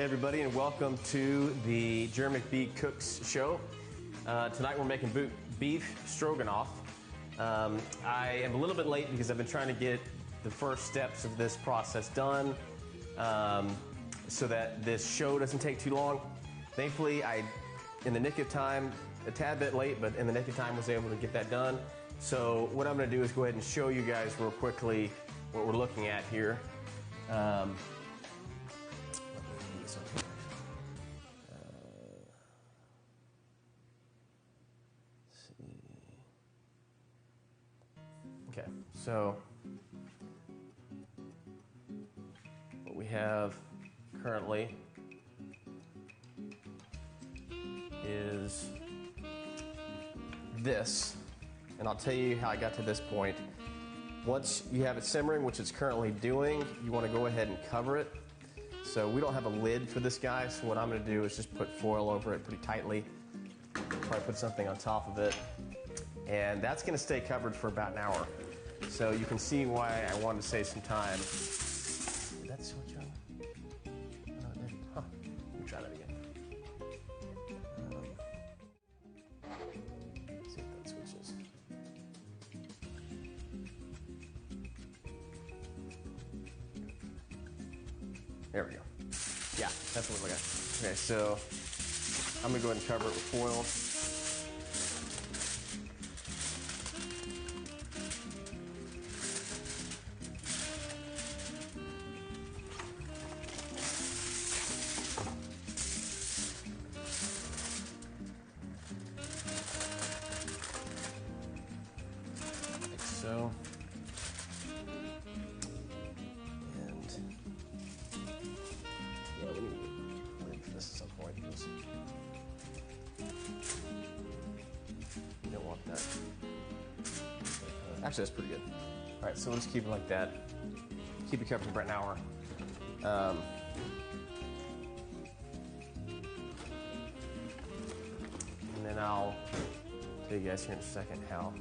Hey everybody, and welcome to the Jeremy McBee Cooks Show. Tonight we're making beef stroganoff. I am a little bit late because I've been trying to get the first steps of this process done so that this show doesn't take too long. Thankfully, in the nick of time, a tad bit late, but in the nick of time was able to get that done. So what I'm going to do is go ahead and show you guys real quickly what we're looking at here. Okay, so what we have currently is this, and I'll tell you how I got to this point. Once you have it simmering, which it's currently doing, you want to go ahead and cover it. So we don't have a lid for this guy, so what I'm going to do is just put foil over it pretty tightly. Probably put something on top of it. And that's going to stay covered for about an hour. So you can see why I wanted to save some time. Did that switch on? Oh, it didn't. Huh. Let me try that again. Let's see if that switches. There we go. Yeah, that's what we're looking at. Okay, so I'm going to go ahead and cover it with foil. So, and yeah, we need to wait for this at some point because you don't want that. Actually, that's pretty good. All right, so we'll just keep it like that. Keep it covered for about an hour. And then I'll tell you guys here in a second how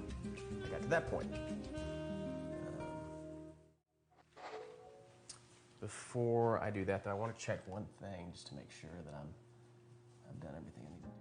I got to that point. Before I do that, though, I want to check one thing just to make sure that I've done everything I need to do.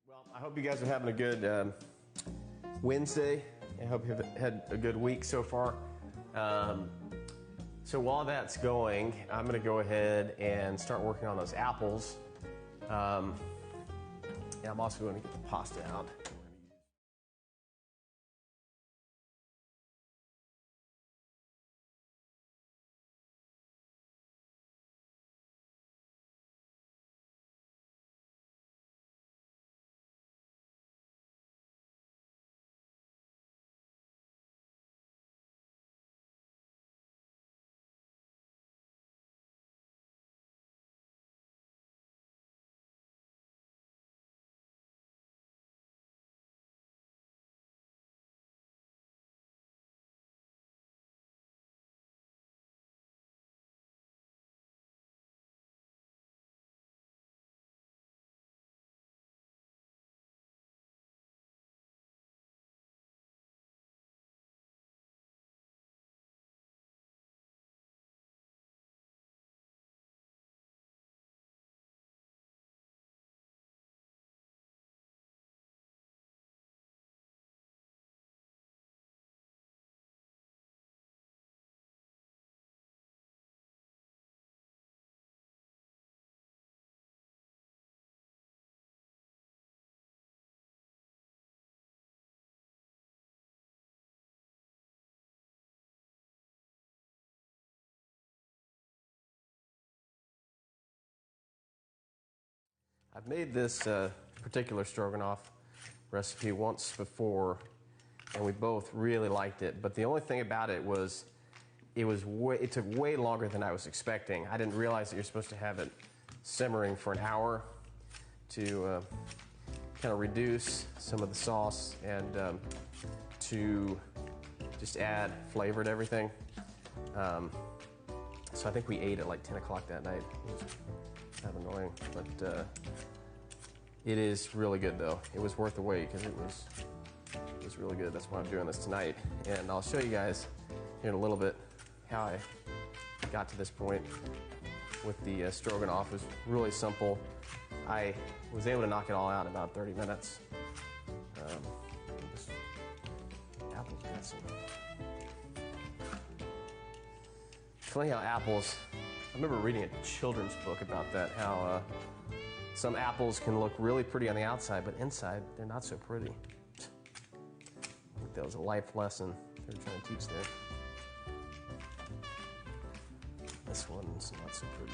Well, I hope you guys are having a good Wednesday. I hope you've had a good week so far. So while that's going, I'm going to go ahead and start working on those apples. And I'm also going to get the pasta out. I've made this particular stroganoff recipe once before, and we both really liked it. But the only thing about it was, it took way longer than I was expecting. I didn't realize that you're supposed to have it simmering for an hour to kind of reduce some of the sauce and to just add flavor to everything. So I think we ate at like 10 o'clock that night. It was kind of annoying, but it is really good though. It was worth the wait because it was really good. That's why I'm doing this tonight. And I'll show you guys here in a little bit how I got to this point with the stroganoff. It was really simple. I was able to knock it all out in about 30 minutes. This apple's got some. Funny how apples, I remember reading a children's book about that, how some apples can look really pretty on the outside, but inside they're not so pretty. I think that was a life lesson they were trying to teach there. This one's not so pretty.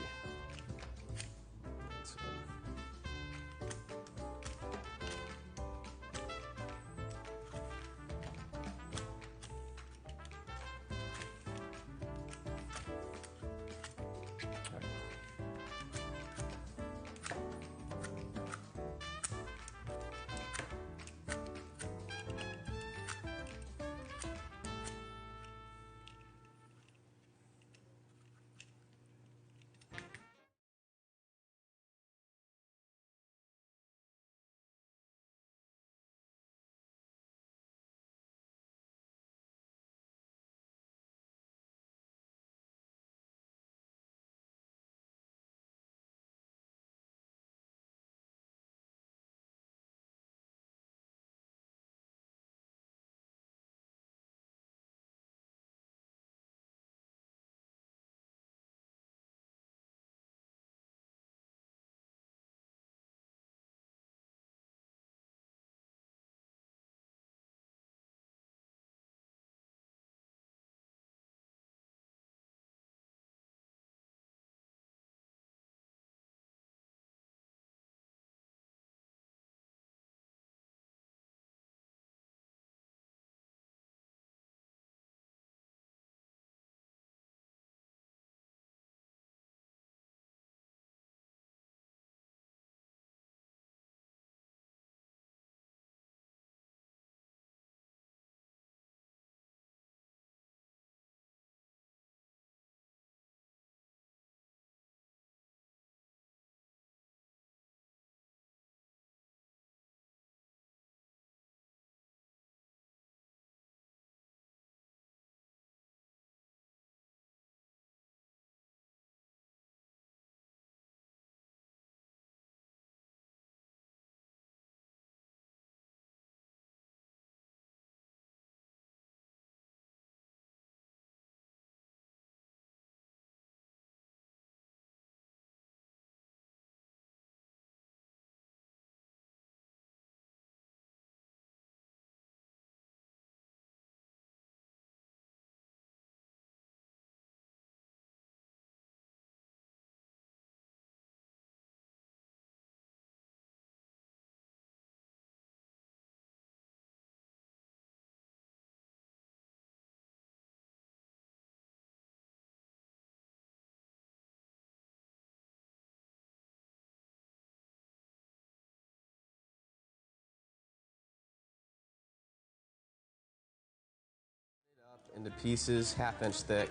Into pieces, half-inch thick,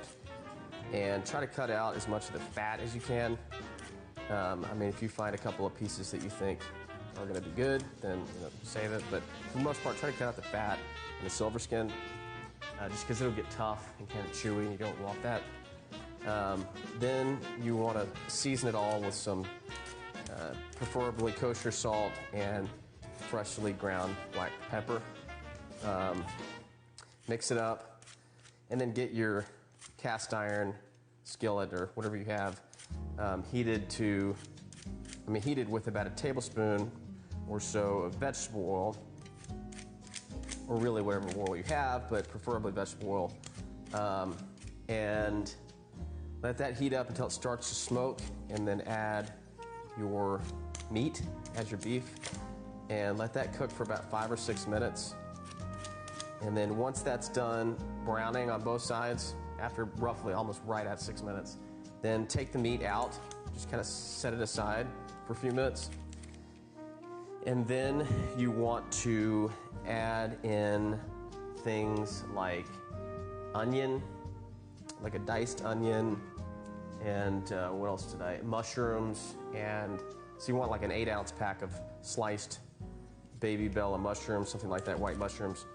and try to cut out as much of the fat as you can. I mean, if you find a couple of pieces that you think are going to be good, then save it. But for the most part, try to cut out the fat and the silver skin, just because it'll get tough and kind of chewy, and you don't want that. Then you want to season it all with some, preferably kosher salt and freshly ground black pepper. Mix it up. And then get your cast iron skillet or whatever you have heated with about a tablespoon or so of vegetable oil, or really whatever oil you have, but preferably vegetable oil. And let that heat up until it starts to smoke, and then add your meat, add your beef, and let that cook for about 5 or 6 minutes. And then once that's done browning on both sides, after roughly almost right at 6 minutes, then take the meat out, just kind of set it aside for a few minutes. And then you want to add in things like onion, like a diced onion, and what else did mushrooms, and so you want like an 8-ounce pack of sliced baby bella mushrooms, something like that, white mushrooms,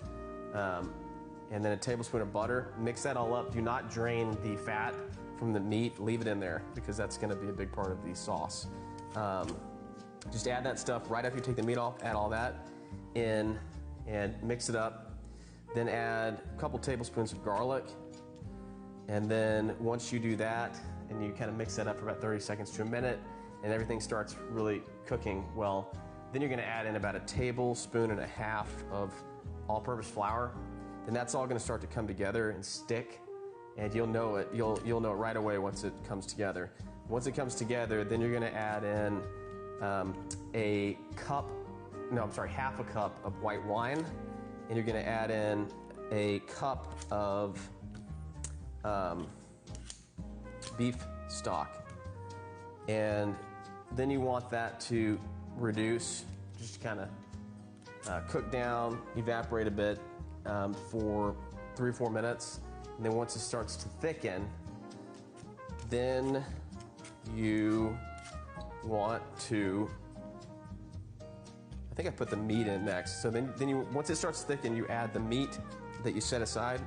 and then a tablespoon of butter. Mix that all up. Do not drain the fat from the meat. Leave it in there because that's going to be a big part of the sauce. Just add that stuff right after you take the meat off. Add all that in and mix it up. Then add a couple tablespoons of garlic. And then once you do that, and you kind of mix that up for about 30 seconds to a minute, and everything starts really cooking well, then you're going to add in about 1.5 tablespoons of all-purpose flour. Then that's all going to start to come together and stick, and you'll know it. You'll know it right away once it comes together. Once it comes together, then you're going to add in half a cup of white wine, and you're going to add in a cup of beef stock. And then you want that to reduce, just kind of cook down, evaporate a bit for 3 or 4 minutes. And then once it starts to thicken, then you want to, I think I put the meat in next. So then once it starts to thicken, you add the meat that you set aside,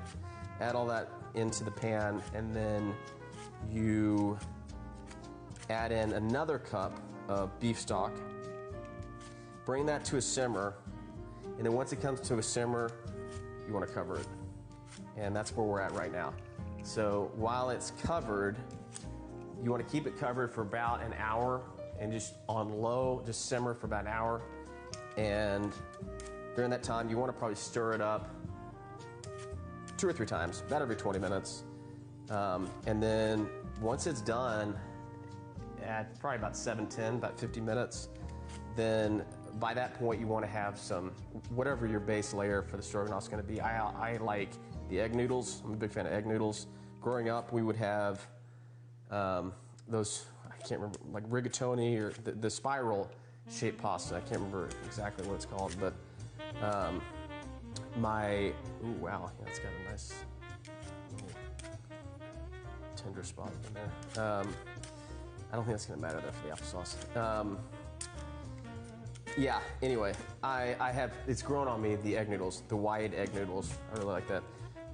add all that into the pan, and then you add in another cup of beef stock. Bring that to a simmer, and then once it comes to a simmer, you want to cover it. And that's where we're at right now. So while it's covered, you want to keep it covered for about an hour, and just on low, just simmer for about an hour. And during that time, you want to probably stir it up 2 or 3 times, about every 20 minutes. And then once it's done, at probably about 7-10, about 50 minutes, then by that point you want to have some, whatever your base layer for the stroganoff is going to be. I like the egg noodles. I'm a big fan of egg noodles. Growing up, we would have those, I can't remember, like rigatoni or the spiral shaped pasta. I can't remember exactly what it's called, but ooh, wow, yeah, it's got a nice tender spot in there. I don't think that's going to matter though for the applesauce. Yeah, anyway, I have, it's grown on me, the egg noodles, the wide egg noodles. I really like that.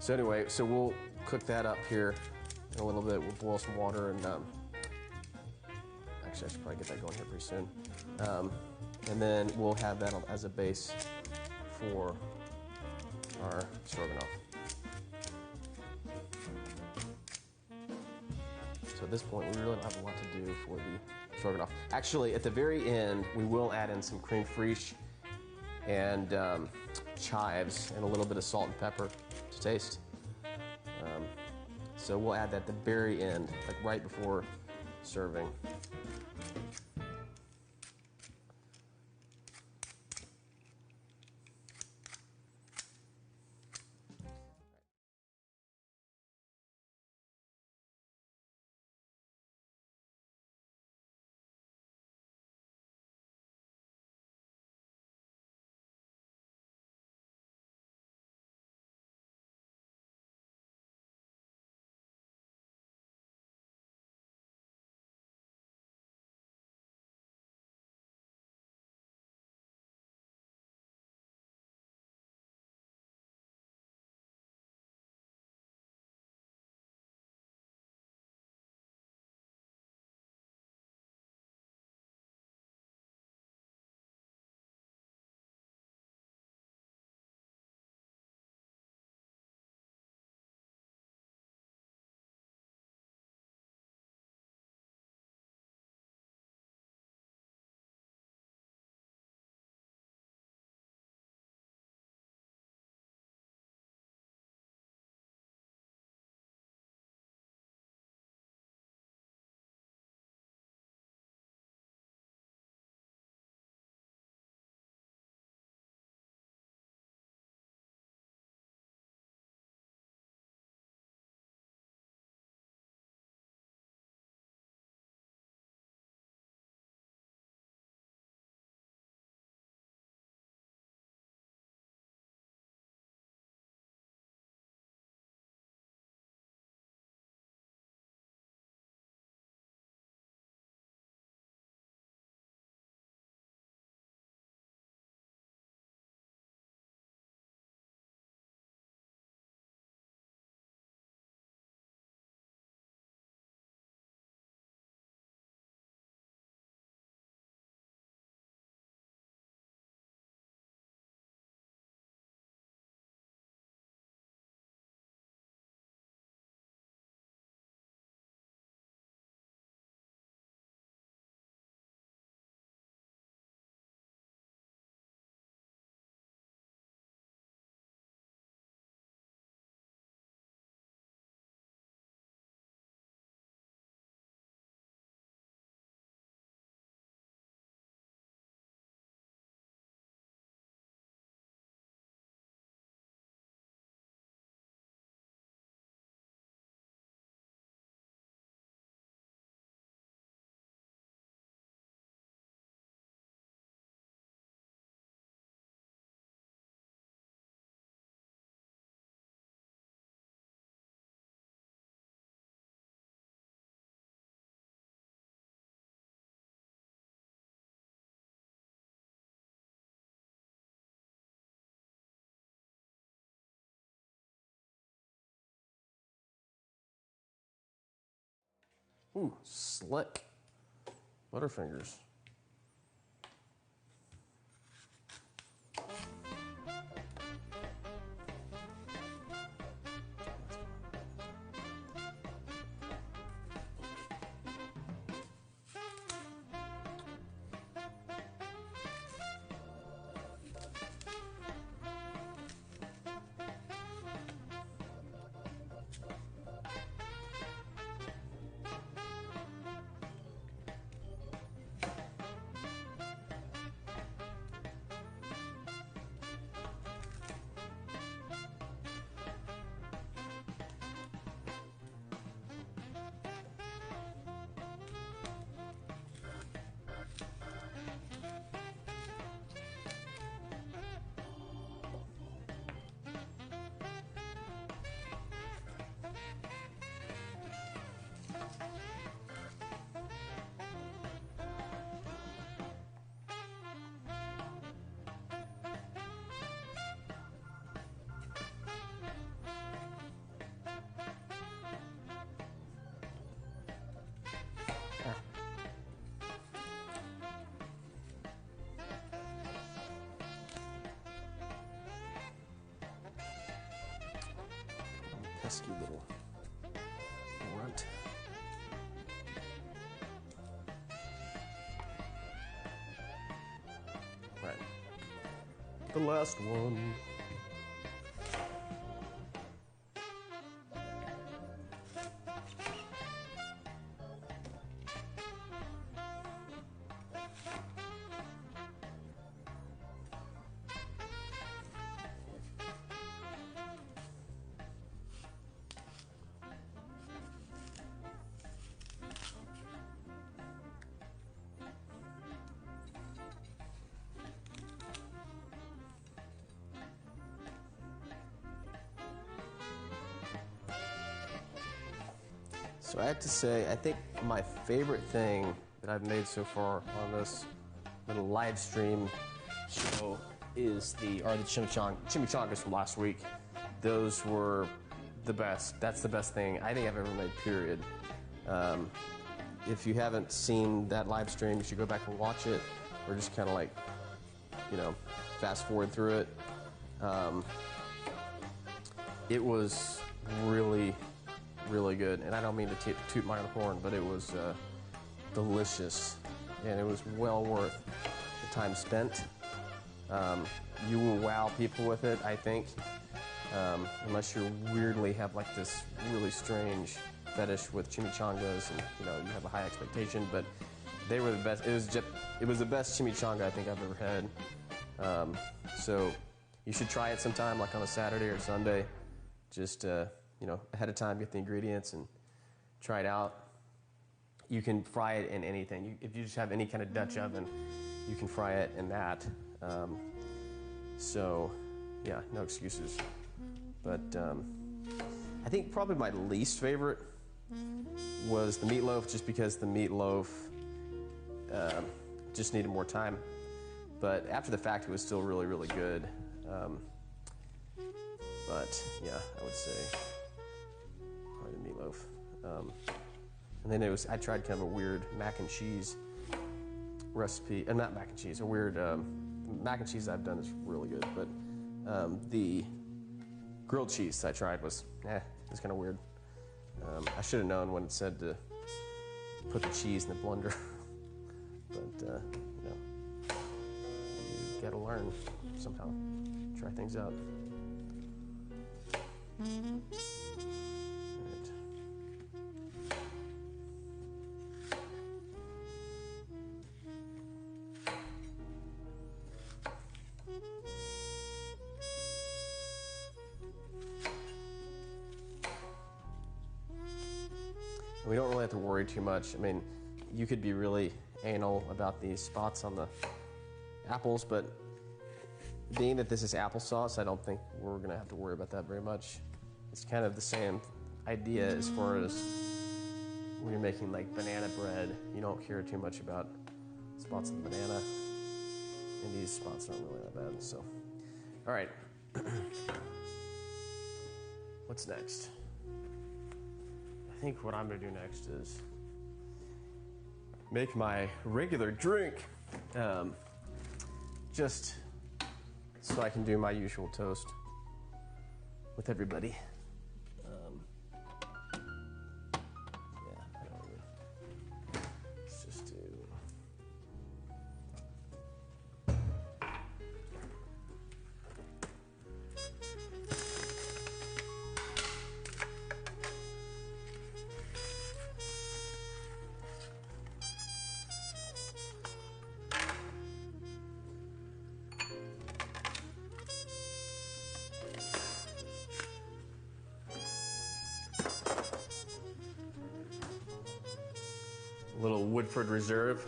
So anyway, so we'll cook that up here in a little bit. We'll boil some water, and actually I should probably get that going here pretty soon. And then we'll have that as a base for our stroganoff. So at this point, we really don't have a lot to do for the stroganoff. Actually, at the very end, we will add in some creme fraiche and chives and a little bit of salt and pepper to taste. So we'll add that at the very end, like right before serving. Ooh, slick. Butterfingers. Pesky little runt. Right. The last one. So I have to say, I think my favorite thing that I've made so far on this little live stream show is the chimichangas from last week. Those were the best. That's the best thing I think I've ever made, period. If you haven't seen that live stream, you should go back and watch it, or just kind of like, you know, fast forward through it. It was really good, and I don't mean to toot my own horn, but it was delicious, and it was well worth the time spent. You will wow people with it, I think, unless you weirdly have like this really strange fetish with chimichangas, and you know you have a high expectation. But they were the best. It was the best chimichanga I think I've ever had. So you should try it sometime, like on a Saturday or Sunday. Just you know, ahead of time, get the ingredients and try it out. You can fry it in anything. If you just have any kind of Dutch oven, you can fry it in that. So, yeah, no excuses. But I think probably my least favorite was the meatloaf, just because the meatloaf just needed more time. But after the fact, it was still really good. But yeah, I would say probably the meatloaf. And then I tried kind of a weird mac and cheese recipe, and not mac and cheese, a weird mac and cheese I've done is really good, but the grilled cheese I tried was, it's kind of weird. I should have known when it said to put the cheese in the blender, but you know, you gotta learn somehow, try things out. We don't really have to worry too much. I mean, you could be really anal about these spots on the apples, but being that this is applesauce, I don't think we're going to have to worry about that very much. It's kind of the same idea as far as when you're making like banana bread. You don't care too much about spots of the banana, and these spots aren't really that bad. So, all right. What's next? I think what I'm going to do next is make my regular drink, just so I can do my usual toast with everybody. Yeah, I don't really. Let's just do. A little Woodford Reserve.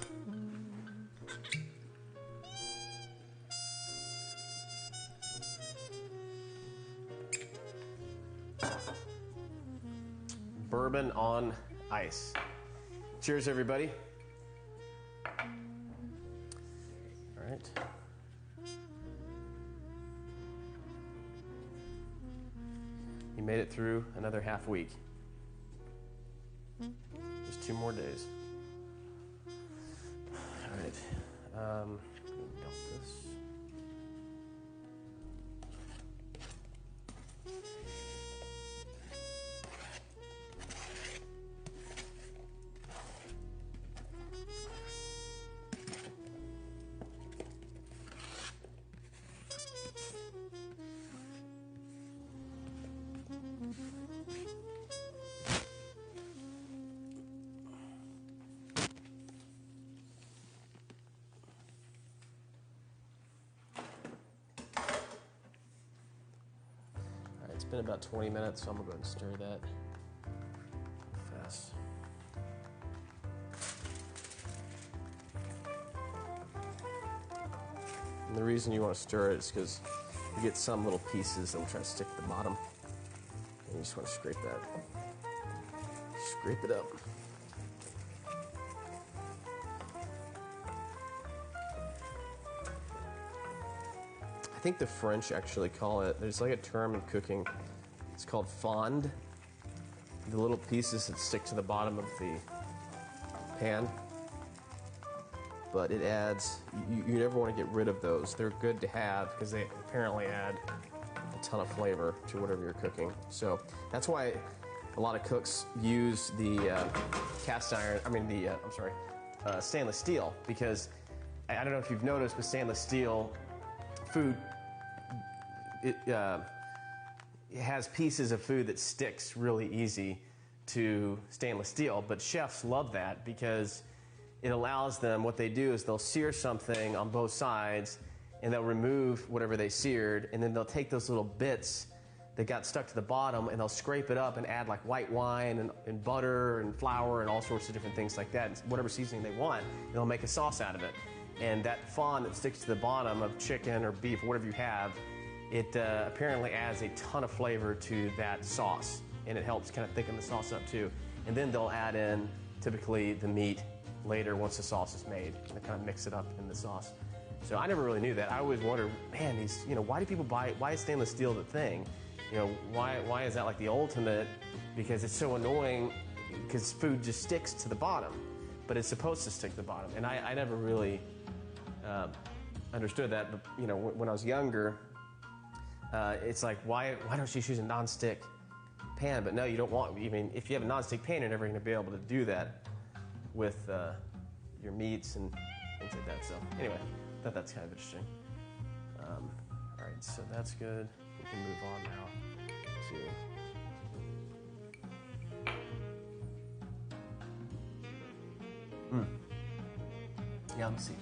Bourbon on ice. Cheers, everybody. All right. You made it through another half week. Just 2 more days. All right. Dump this. It's been about 20 minutes, so I'm gonna go ahead and stir that fast. And the reason you want to stir it is because you get some little pieces that will try to stick to the bottom. And you just want to scrape that. Scrape it up. I think the French actually call it, there's like a term in cooking, it's called fond. The little pieces that stick to the bottom of the pan. But it adds, you never want to get rid of those. They're good to have because they apparently add a ton of flavor to whatever you're cooking. So that's why a lot of cooks use the stainless steel, because I don't know if you've noticed, but stainless steel food, it has pieces of food that sticks really easy to stainless steel, but chefs love that because it allows them, what they do is they'll sear something on both sides and they'll remove whatever they seared, and then they'll take those little bits that got stuck to the bottom and they'll scrape it up and add like white wine and butter and flour and all sorts of different things like that, whatever seasoning they want, and they'll make a sauce out of it. And that fond that sticks to the bottom of chicken or beef or whatever you have, it apparently adds a ton of flavor to that sauce, and it helps kind of thicken the sauce up too. And then they'll add in typically the meat later once the sauce is made, and they kind of mix it up in the sauce. So I never really knew that. I always wondered, man, why do people buy? Why is stainless steel the thing? Why is that like the ultimate? Because it's so annoying, because food just sticks to the bottom, but it's supposed to stick to the bottom, and I never really understood that. But when I was younger, it's like, why don't you use a non-stick pan? But no, you don't want. I mean, if you have a non-stick pan, you're never going to be able to do that with your meats and things like that. So anyway, I thought that's kind of interesting. All right, so that's good. We can move on now to. Yeah, let me see.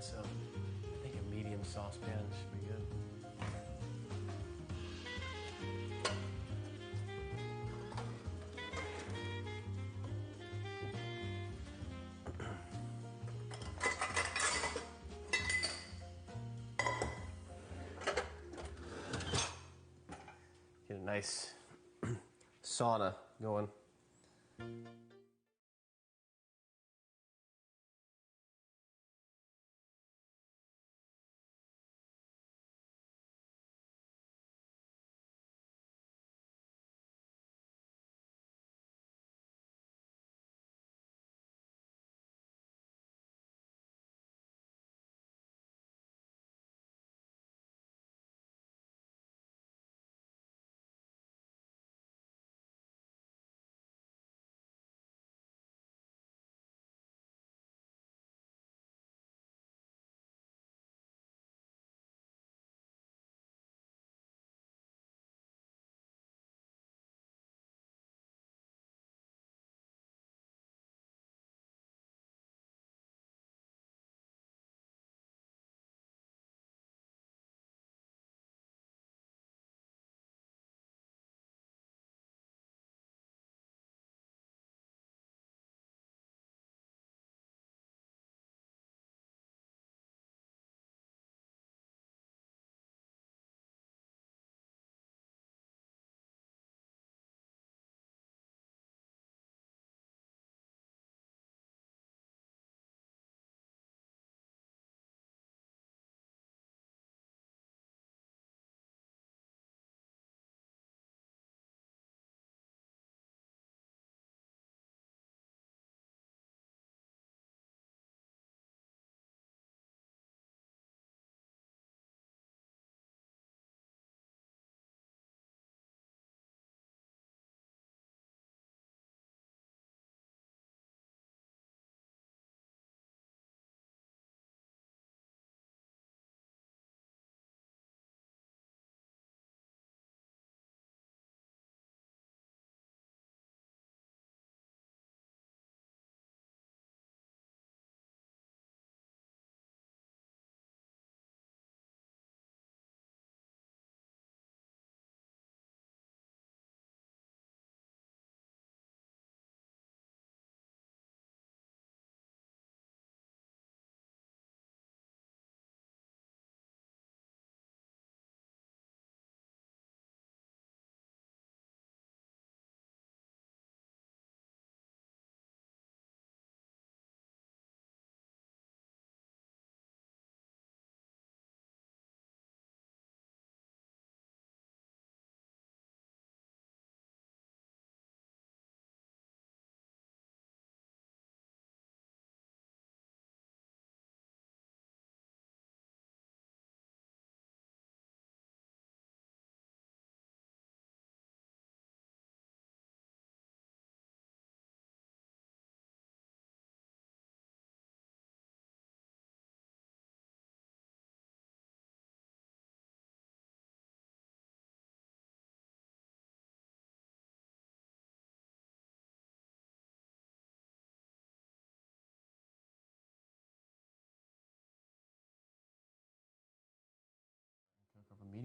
So I think a medium saucepan should be good. Get a nice sauna going.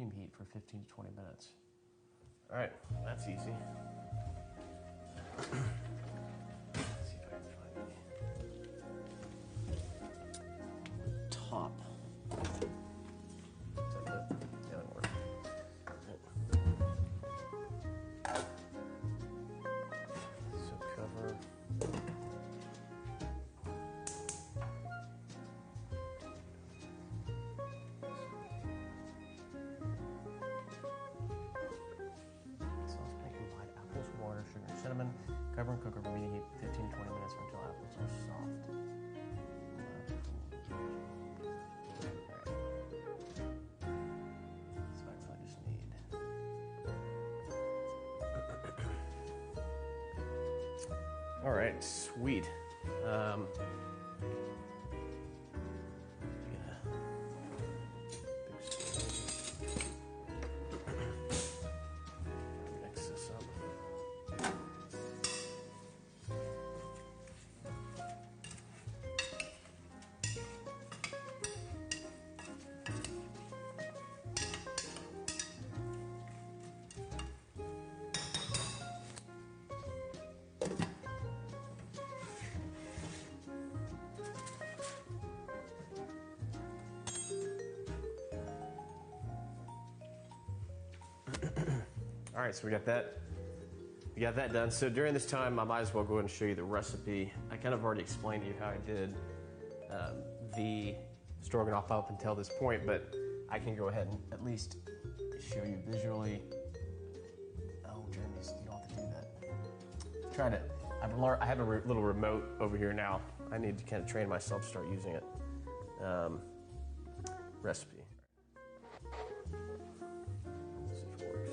medium heat for 15 to 20 minutes. All right, that's easy. Let's see if I can find the top. Is that it? Yeah, that works. So cover. Sauce may combine apples, water, sugar, and cinnamon. Cover and cook over medium heat 15 to 20 minutes until apples are soft. So I really just need. All right, sweet. Mix this up. All right, so we got that done. So during this time, I might as well go ahead and show you the recipe. I kind of already explained to you how I did the stroganoff up until this point, but I can go ahead and at least show you visually. Oh, Jeremy, you don't have to do that. Tried it. I have a little remote over here now. I need to kind of train myself to start using it. Recipe. Let's see if it works.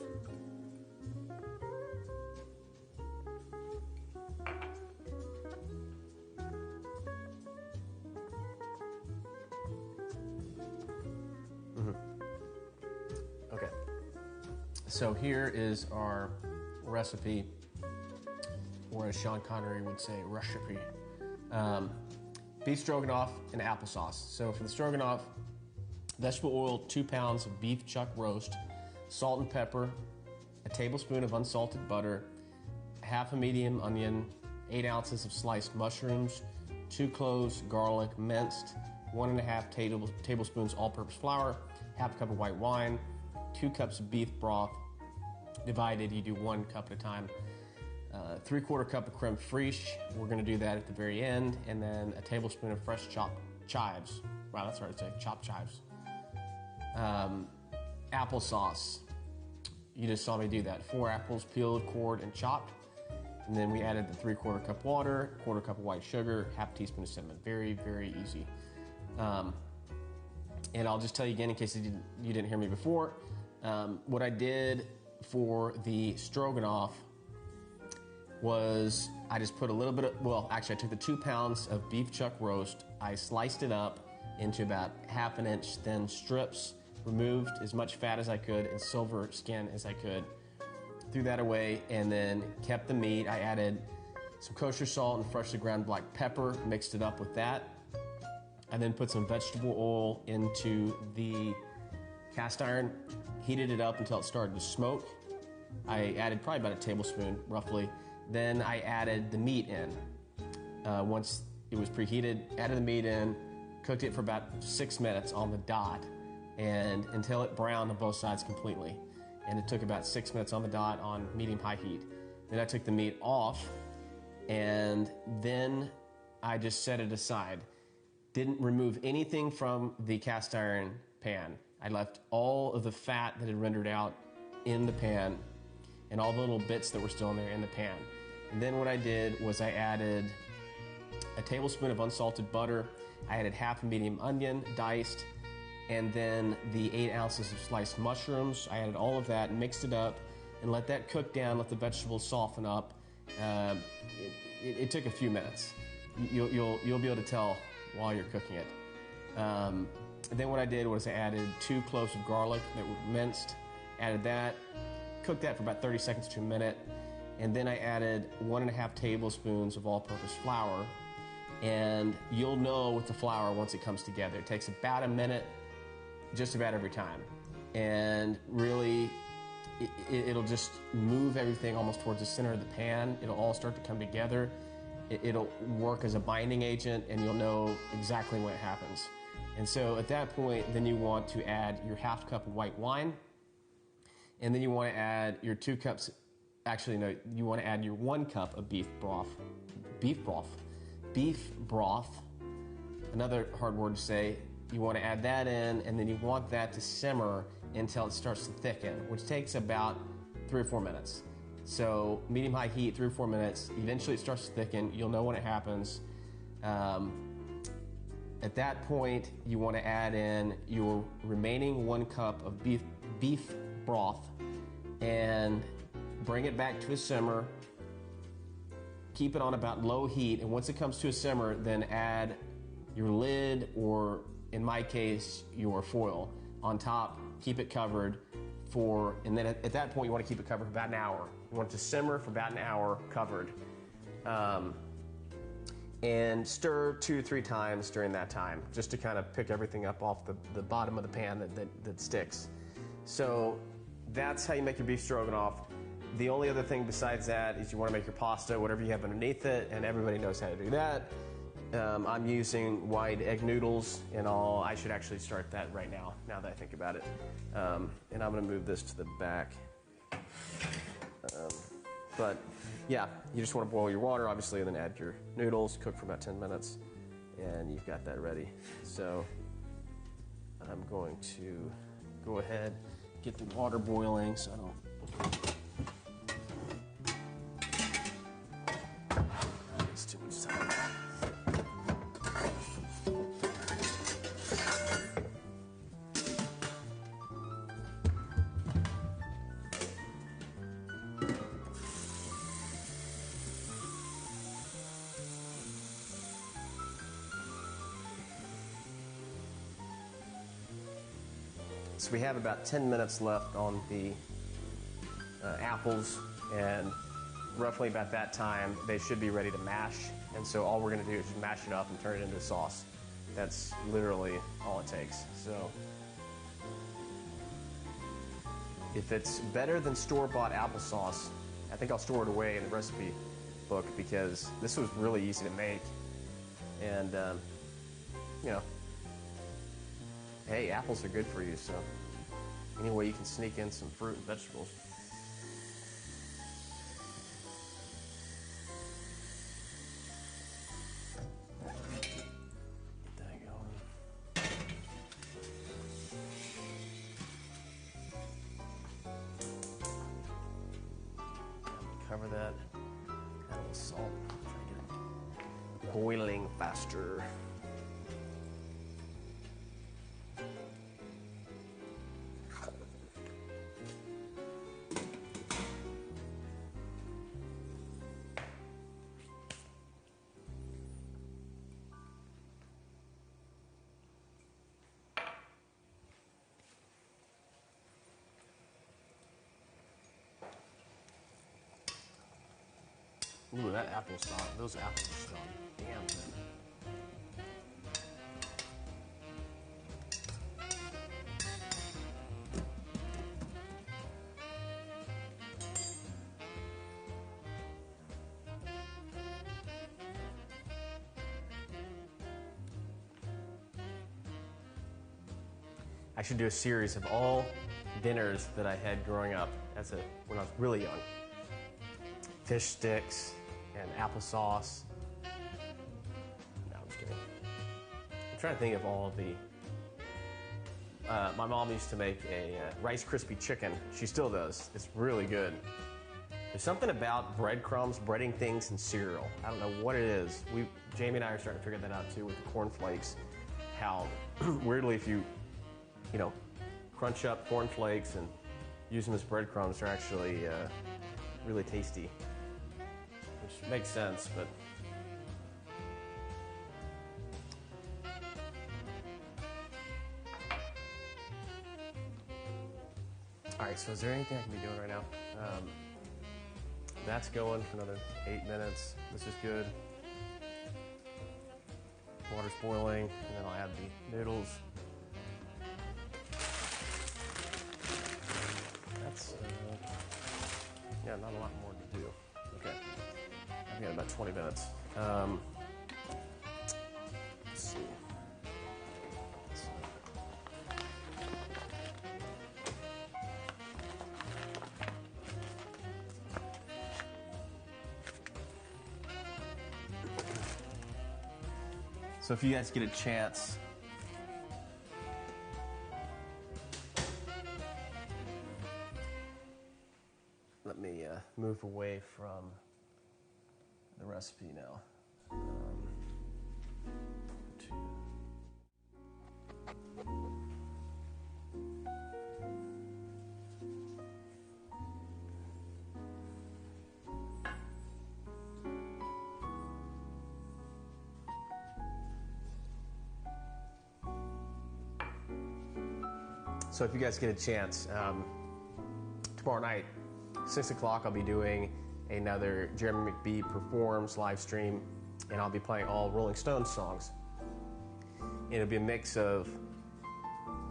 Okay, so here is our recipe, or as Sean Connery would say, recipe. Beef stroganoff and applesauce. So for the stroganoff, vegetable oil, 2 pounds of beef chuck roast, salt and pepper, a tablespoon of unsalted butter, half a medium onion, 8 ounces of sliced mushrooms, 2 cloves garlic minced, 1.5 tablespoons all-purpose flour, half a cup of white wine, 2 cups of beef broth, divided, you do 1 cup at a time, 3/4 cup of creme fraiche, we're going to do that at the very end, and then a tablespoon of fresh chopped chives. Wow, that's hard to say, chopped chives. Applesauce, you just saw me do that. 4 apples peeled, cored, and chopped. And then we added the 3/4 cup water, 1/4 cup of white sugar, half teaspoon of cinnamon. Very, very easy. And I'll just tell you again in case you didn't hear me before. What I did for the stroganoff was I just put a little bit of, well, actually I took the 2 pounds of beef chuck roast, I sliced it up into about 1/2 inch thin strips, removed as much fat as I could and silver skin as I could, threw that away, and then kept the meat. I added some kosher salt and freshly ground black pepper, mixed it up with that. I then put some vegetable oil into the cast iron, heated it up until it started to smoke. I added probably about a tablespoon, roughly. Then I added the meat in. Once it was preheated, added the meat in, cooked it for about 6 minutes on the dot, and until it browned on both sides completely. And it took about 6 minutes on the dot on medium-high heat. Then I took the meat off, and then I just set it aside. Didn't remove anything from the cast iron pan. I left all of the fat that had rendered out in the pan, and all the little bits that were still in there in the pan. And then what I did was I added a tablespoon of unsalted butter. I added half a medium onion, diced, and then the 8 ounces of sliced mushrooms. I added all of that, mixed it up, and let that cook down, let the vegetables soften up. It took a few minutes. You'll be able to tell while you're cooking it. Then what I did was I added 2 cloves of garlic that were minced, added that, cooked that for about 30 seconds to a minute, and then I added 1.5 tablespoons of all-purpose flour, and you'll know with the flour once it comes together. It takes about a minute, just about every time. and really it'll just move everything almost towards the center of the pan. It'll all start to come together. It'll work as a binding agent, and you'll know exactly when it happens. And so at that point, then you want to add your half cup of white wine, and then you want to add your 2 cups, actually no, you want to add your 1 cup of beef broth, another hard word to say. You want to add that in, and then you want that to simmer until it starts to thicken, which takes about 3 or 4 minutes. So medium-high heat, 3 or 4 minutes. Eventually it starts to thicken. You'll know when it happens. At that point, you want to add in your remaining 1 cup of beef broth and bring it back to a simmer. Keep it on about low heat, and once it comes to a simmer, then add your lid, or in my case, your foil on top. Keep it covered and then at that point, you want to keep it covered for about an hour. You want it to simmer for about an hour covered. And stir 2 or 3 times during that time, just to kind of pick everything up off the bottom of the pan that sticks. So that's how you make your beef stroganoff. The only other thing besides that is you want to make your pasta, whatever you have underneath it, and everybody knows how to do that. I'm using wide egg noodles and all. I should actually start that right now that I think about it. And I'm going to move this to the back. But yeah, you just want to boil your water, obviously, and then add your noodles, cook for about 10 minutes, and you've got that ready. So I'm going to go ahead, get the water boiling so I don't... It's too much time. So we have about 10 minutes left on the apples, and roughly about that time they should be ready to mash. And so all we're going to do is just mash it up and turn it into a sauce. That's literally all it takes. So if it's better than store-bought applesauce, I think I'll store it away in the recipe book, because this was really easy to make. And you know, hey, apples are good for you, so any way you can sneak in some fruit and vegetables. Get that going. Cover that. Add a little salt. Try to get it boiling faster. Ooh, that applesauce, those apples are strong. Damn good. I should do a series of all dinners that I had growing up when I was really young. Fish sticks and applesauce. No, I'm just kidding. I'm trying to think of all of the... my mom used to make a Rice Krispie chicken. She still does. It's really good. There's something about breadcrumbs, breading things in cereal. I don't know what it is. Jamie and I are starting to figure that out too with the cornflakes. How weirdly, if you crunch up cornflakes and use them as breadcrumbs, they're actually really tasty. Which makes sense, but... Alright, so is there anything I can be doing right now? That's going for another 8 minutes. This is good. Water's boiling, and then I'll add the noodles. minutes. Yeah, not a lot more to do. Okay, I've got about 20 minutes. Let's see. So if you guys get a chance, let me move away from the recipe now. So if you guys get a chance, tomorrow night, 6 o'clock, I'll be doing another Jeremy McBee Performs live stream, and I'll be playing all Rolling Stones songs. And it'll be a mix of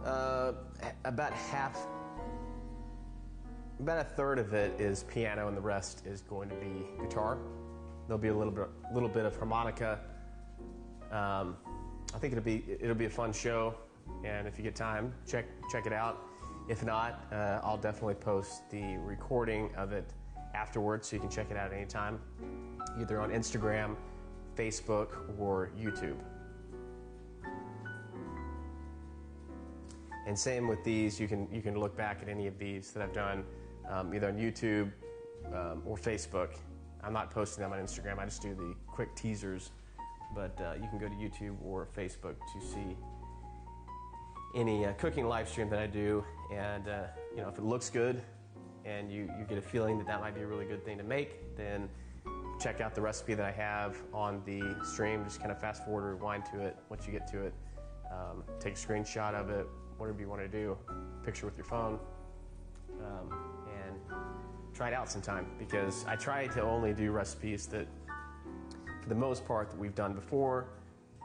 about a third of it is piano, and the rest is going to be guitar. There'll be a little bit of harmonica. I think it'll be a fun show. And if you get time, check it out. If not, I'll definitely post the recording of it afterwards, so you can check it out anytime, either on Instagram, Facebook, or YouTube. And same with these, you can look back at any of these that I've done, either on YouTube or Facebook. I'm not posting them on Instagram. I just do the quick teasers, but you can go to YouTube or Facebook to see any cooking live stream that I do, and if it looks good and you get a feeling that might be a really good thing to make, then check out the recipe that I have on the stream. Just kind of fast forward or rewind to it once you get to it. Take a screenshot of it, whatever you want to do, picture with your phone, and try it out sometime, because I try to only do recipes that, for the most part, that we've done before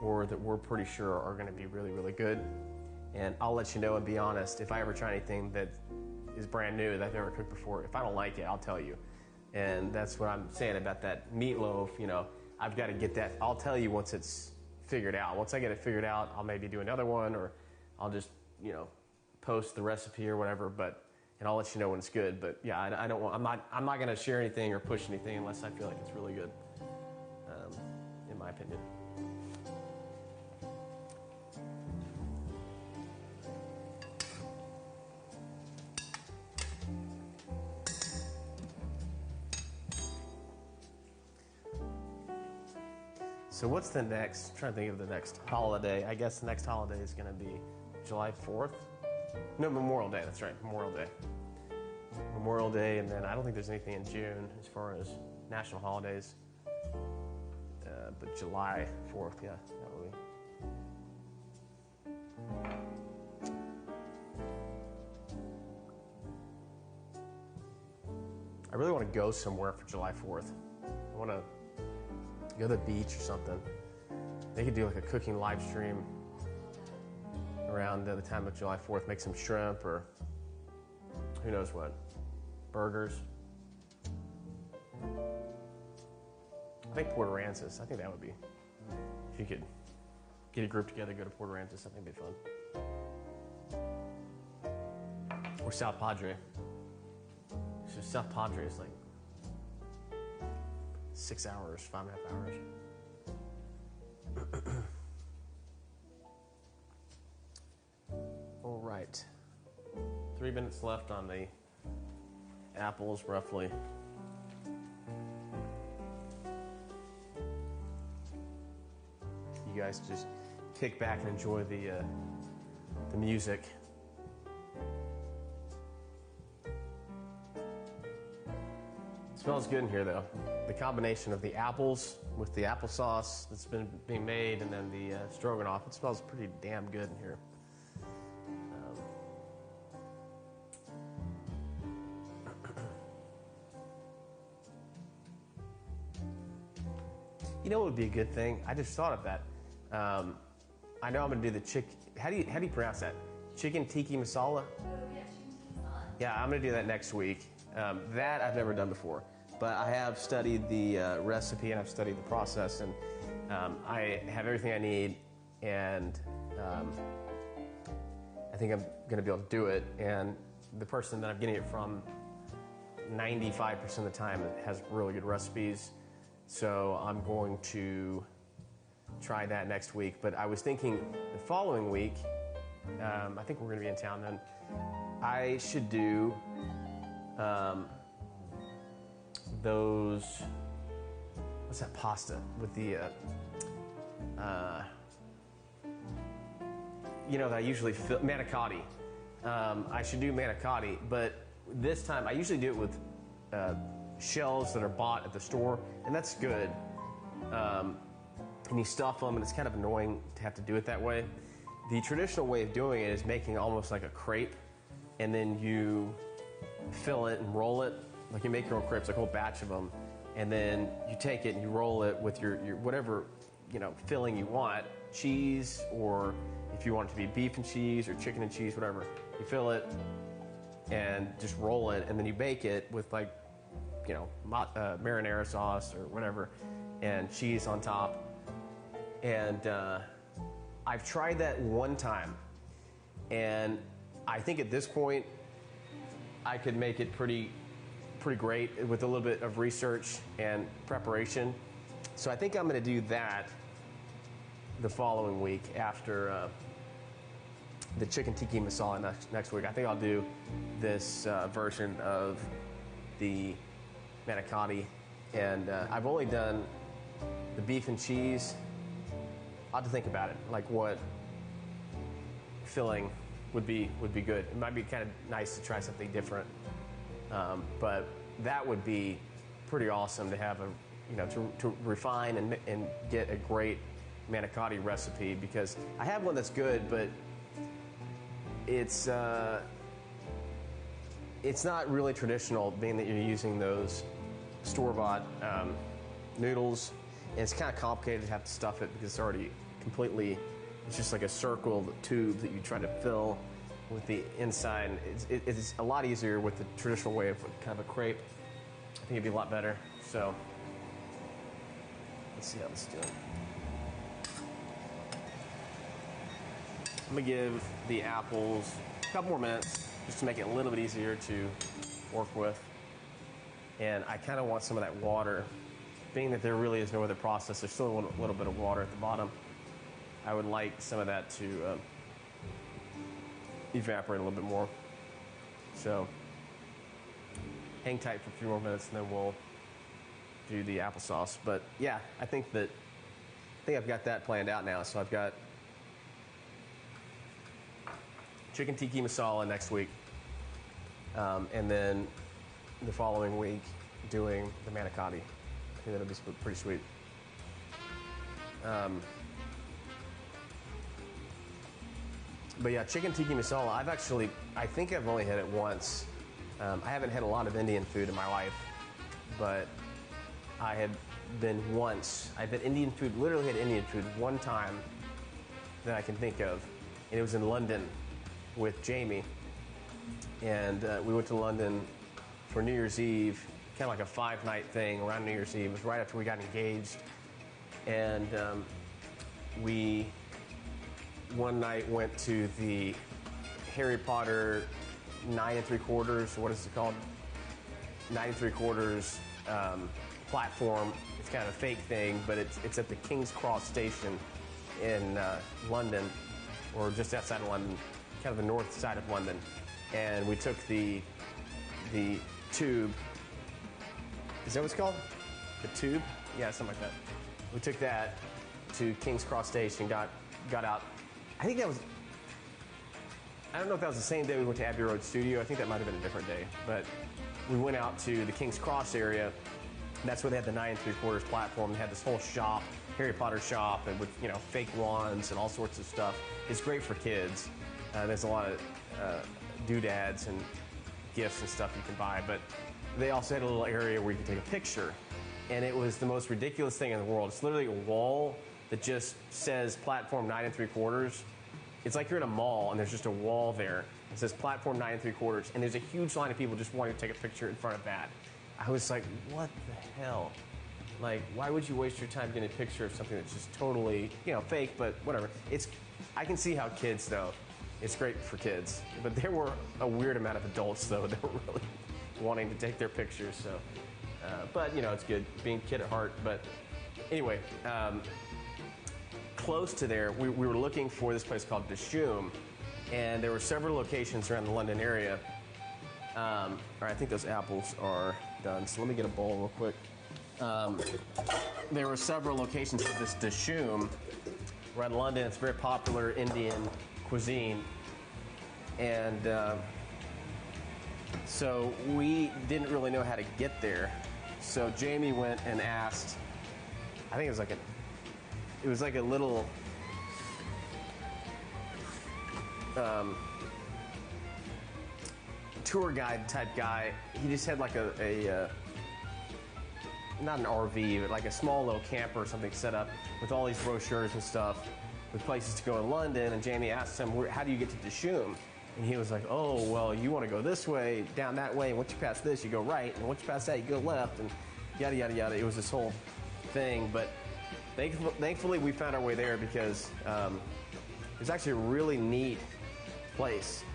or that we're pretty sure are going to be really, really good. And I'll let you know and be honest, if I ever try anything that is brand new that I've never cooked before, if I don't like it, I'll tell you. And that's what I'm saying about that meatloaf. I've got to get that. I'll tell you once it's figured out. Once I get it figured out, I'll maybe do another one, or I'll just, post the recipe or whatever, and I'll let you know when it's good. But yeah, I'm not going to share anything or push anything unless I feel like it's really good, in my opinion. So what's the next? I'm trying to think of the next holiday. I guess the next holiday is going to be July 4th. No, Memorial Day. That's right, Memorial Day. Memorial Day, and then I don't think there's anything in June as far as national holidays. But July 4th, yeah, that will be. I really want to go somewhere for July 4th. I want to go to the beach or something. They could do like a cooking live stream around the time of July 4th, make some shrimp or who knows what, burgers. I think Port Aransas, I think that would be, if you could get a group together, go to Port Aransas, I think it'd be fun. Or South Padre. So South Padre is like 6 hours, 5.5 hours. All right. 3 minutes left on the apples, roughly. You guys just kick back and enjoy the music. It smells good in here, though. The combination of the apples with the applesauce that's been being made, and then the stroganoff, it smells pretty damn good in here. You know what would be a good thing? I just thought of that. I know I'm going to do the chicken. How do you pronounce that? Chicken tikka masala? Oh, yeah, chicken tikka masala. Yeah, I'm going to do that next week. That I've never done before, but I have studied the recipe and I've studied the process, and I have everything I need, and I think I'm going to be able to do it. And the person that I'm getting it from, 95% of the time, has really good recipes. So I'm going to try that next week. But I was thinking the following week, I think we're going to be in town then, I should do those, what's that pasta with the, that I usually fill, manicotti. I should do manicotti, but this time I usually do it with shells that are bought at the store, and that's good. And you stuff them, and it's kind of annoying to have to do it that way. The traditional way of doing it is making almost like a crepe, and then you fill it and roll it. Like you make your own crepes, like a whole batch of them, and then you take it and you roll it with your whatever filling you want, cheese, or if you want it to be beef and cheese or chicken and cheese, whatever. You fill it and just roll it, and then you bake it with marinara sauce or whatever, and cheese on top. And I've tried that one time, and I think at this point I could make it pretty great with a little bit of research and preparation. So I think I'm going to do that the following week after the chicken tikka masala next week. I think I'll do this version of the manicotti, and I've only done the beef and cheese. I'll have to think about it, like what filling would be good. It might be kind of nice to try something different, but that would be pretty awesome to have to refine and get a great manicotti recipe, because I have one that's good, but it's not really traditional, being that you're using those store-bought noodles, and it's kind of complicated to have to stuff it because it's already completely, it's just like a circled tube that you try to fill with the inside. It's a lot easier with the traditional way of kind of a crepe. I think it'd be a lot better. So let's see how this is doing. I'm gonna give the apples a couple more minutes just to make it a little bit easier to work with. And I kind of want some of that water, being that there really is no other process. There's still a little bit of water at the bottom. I would like some of that to evaporate a little bit more. So hang tight for a few more minutes, and then we'll do the applesauce. But yeah, I think I've got that planned out now. So I've got chicken tikka masala next week, and then the following week doing the manicotti. I think that'll be pretty sweet. But yeah, chicken tikka masala, I think I've only had it once. I haven't had a lot of Indian food in my life, but I had been once. I've had Indian food, literally had Indian food one time that I can think of, and it was in London with Jamie. And we went to London for New Year's Eve, kind of like a 5-night thing around New Year's Eve. It was right after we got engaged. And we, one night, went to the Harry Potter 9 3/4, what is it called? 9 3/4 platform. It's kind of a fake thing, but it's at the King's Cross station in London, or just outside of London, kind of the north side of London. And we took the tube. Is that what it's called? The tube? Yeah, something like that. We took that to King's Cross Station, got out. I think that was, I don't know if that was the same day we went to Abbey Road Studio. I think that might have been a different day. But we went out to the King's Cross area. That's where they had the 9 3/4 platform. They had this whole shop, Harry Potter shop, and with fake wands and all sorts of stuff. It's great for kids. There's a lot of doodads and gifts and stuff you can buy, but they also had a little area where you could take a picture, and it was the most ridiculous thing in the world. It's literally a wall that just says platform 9 3/4. It's like you're in a mall and there's just a wall there, It says platform 9 3/4, and there's a huge line of people just wanting to take a picture in front of that. I was like, what the hell? Like, why would you waste your time getting a picture of something that's just totally, you know, fake, but whatever. I can see how kids, though, it's great for kids. But there were a weird amount of adults, though, that were really wanting to take their pictures, so. But, you know, it's good, being a kid at heart. But anyway, close to there, we were looking for this place called Dishoom, and there were several locations around the London area. All right, I think those apples are done, so let me get a bowl real quick. There were several locations of this Dishoom around London. It's very popular Indian cuisine, and so we didn't really know how to get there. So Jamie went and asked. I think it was like a little tour guide type guy. He just had like a not an RV, but like a small little camper or something set up with all these brochures and stuff with places to go in London. And Jamie asked him, how do you get to Dishoom? And he was like, oh, well, you want to go this way, down that way, and once you pass this, you go right, and once you pass that, you go left, and yada, yada, yada. It was this whole thing, but thankfully we found our way there because it's actually a really neat place.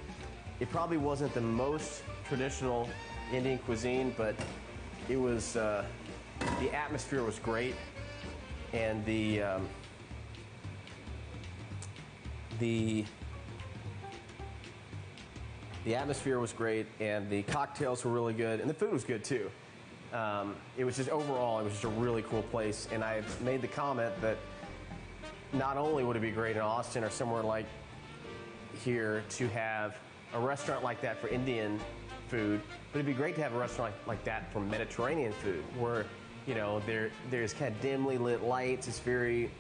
It probably wasn't the most traditional Indian cuisine, but it was, the atmosphere was great, and the atmosphere was great, and the cocktails were really good, and the food was good too. It was just overall, it was just a really cool place, and I made the comment that not only would it be great in Austin or somewhere like here to have a restaurant like that for Indian food, but it'd be great to have a restaurant like that for Mediterranean food, where, you know, there's kind of dimly lit lights. It's very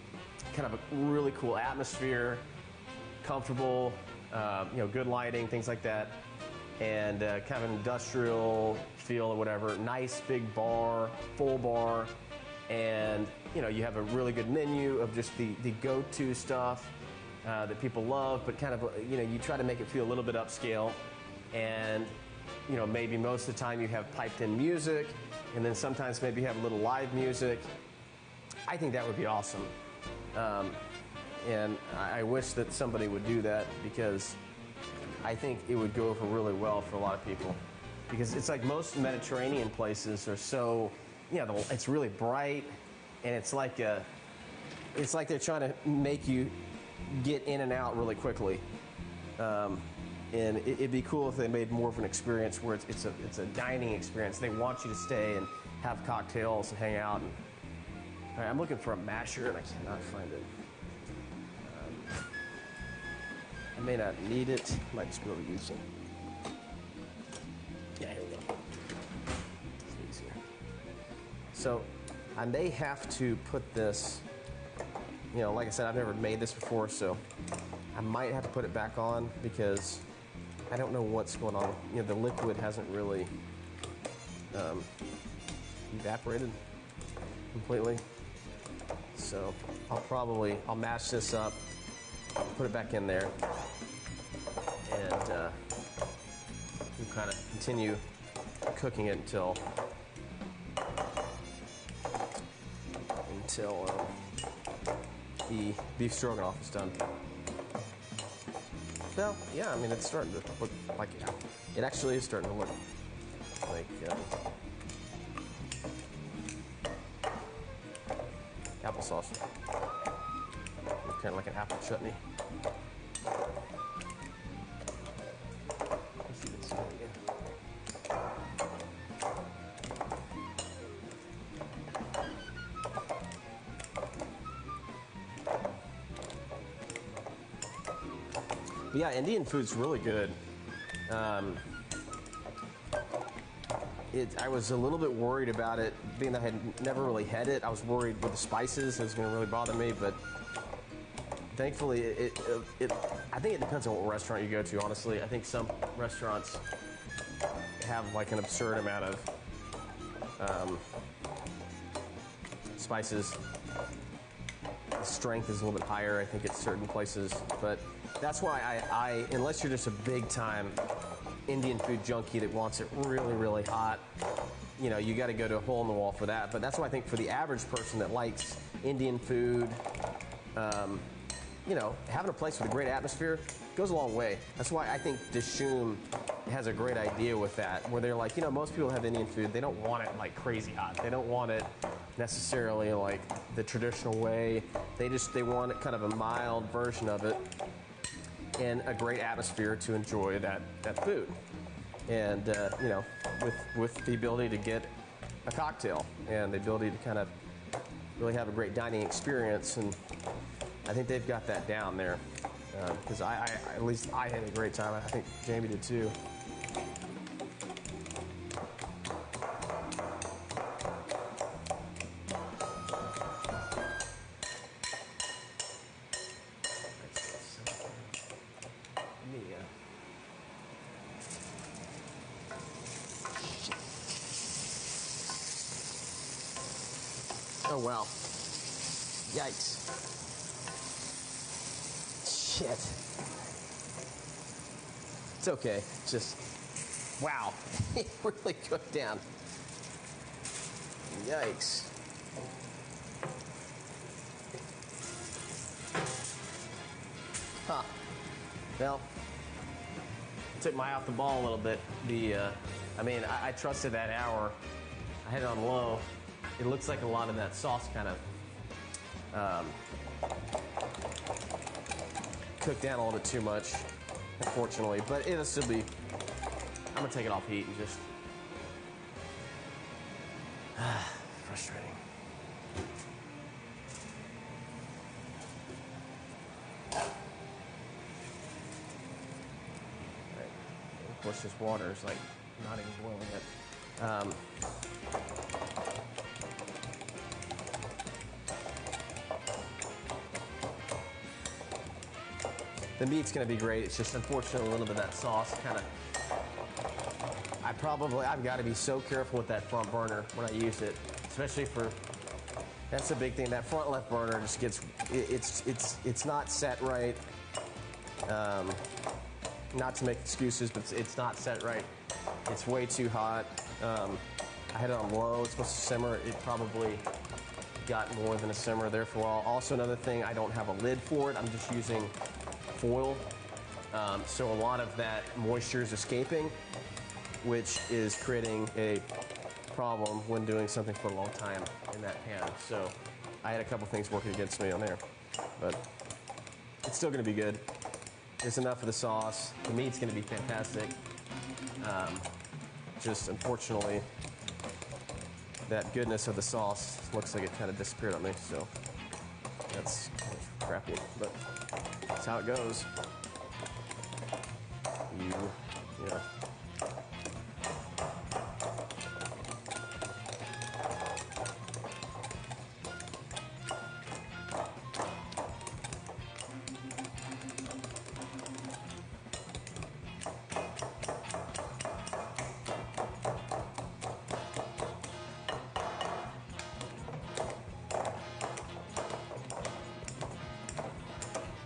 kind of a really cool atmosphere, comfortable, you know, good lighting, things like that, and kind of an industrial feel or whatever. Nice big bar, full bar, and you know, you have a really good menu of just the go-to stuff that people love, but kind of, you know, you try to make it feel a little bit upscale, and you know, maybe most of the time you have piped in music, and then sometimes maybe you have a little live music. I think that would be awesome. And I wish that somebody would do that, because I think it would go over really well for a lot of people. Because it's like most Mediterranean places are so, you know, it's really bright, and it's like they're trying to make you get in and out really quickly. And it'd be cool if they made more of an experience where it's a dining experience. They want you to stay and have cocktails and hang out. And, all right, I'm looking for a masher, and I cannot find it. I may not need it. Might just be able to use it. Yeah, here we go. It's easier. So I may have to put this, you know, like I said, I've never made this before, so I might have to put it back on because I don't know what's going on. You know, the liquid hasn't really evaporated completely. So I'll mash this up, put it back in there, and we'll kind of continue cooking it until the beef stroganoff is done. Well, yeah, I mean, it's starting to look like it actually is starting to look like applesauce. Kind of like an apple chutney. Let's see this again. But yeah, Indian food's really good. I was a little bit worried about it, being that I had never really had it. I was worried with the spices, it was going to really bother me, but thankfully, I think it depends on what restaurant you go to, honestly. I think some restaurants have like an absurd amount of spices. strength is a little bit higher, I think, at certain places. But that's why I unless you're just a big-time Indian food junkie that wants it really, really hot, you know, you got to go to a hole in the wall for that. But that's why I think for the average person that likes Indian food, you know, having a place with a great atmosphere goes a long way. That's why I think Dishoom has a great idea with that, where they're like, you know, most people have Indian food, they don't want it like crazy hot. They don't want it necessarily like the traditional way. They want it kind of a mild version of it and a great atmosphere to enjoy that food. And, you know, with the ability to get a cocktail and the ability to kind of really have a great dining experience. And I think they've got that down there. Because at least I had a great time. I think Jamie did too. Oh, wow. Yikes. Shit. It's okay. Just, wow. It really cooked down. Yikes. Huh. Well, took my eye off the ball a little bit. I mean, I trusted that hour. I had it on low. It looks like a lot of that sauce kind of cooked down a little bit too much, unfortunately. But it'll still be, I'm gonna take it off heat and just, frustrating. Right. Of course, this water is like not even boiling it. The meat's gonna be great. It's just unfortunately a little bit of that sauce kind of. I've got to be so careful with that front burner when I use it, especially for. That's a big thing. That front left burner just gets. It's not set right. Not to make excuses, but it's not set right. It's way too hot. I had it on low. It's supposed to simmer. It probably got more than a simmer there for a while. Also, another thing, I don't have a lid for it. I'm just using foil, so a lot of that moisture is escaping, which is creating a problem when doing something for a long time in that pan. So I had a couple things working against me on there, but it's still going to be good. There's enough of the sauce. The meat's going to be fantastic. Just unfortunately, that goodness of the sauce looks like it kind of disappeared on me, so that's crappy, but that's how it goes. Yeah.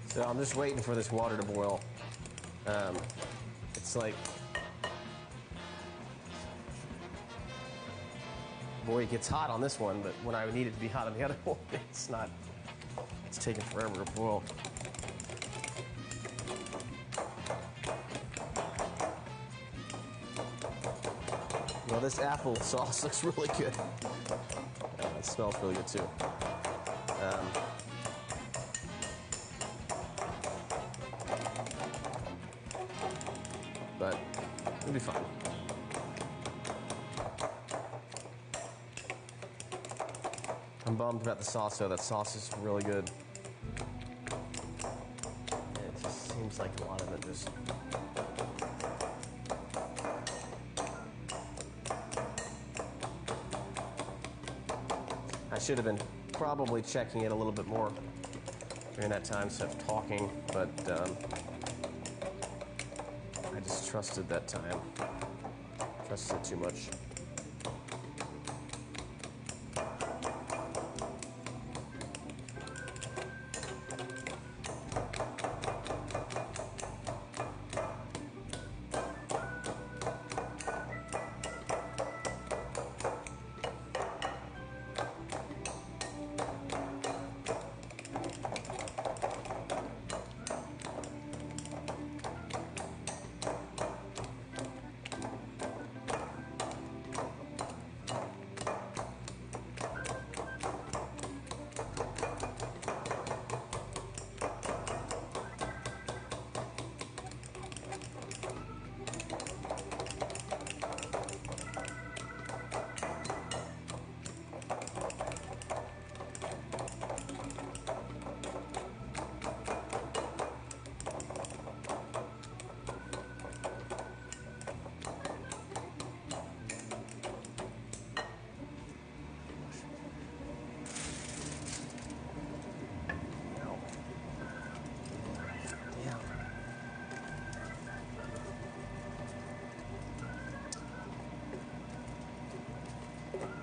So I'm just waiting for this water to boil. It's like, boy, it gets hot on this one, but when I need it to be hot on the other one, it's not. It's taking forever to boil. Well, this applesauce looks really good. It smells really good too. But it'll be fine. I'm bummed about the sauce though. That sauce is really good. It just seems like a lot of it just. I should have been probably checking it a little bit more during that time instead of talking, but I just trusted that time. Trusted it too much.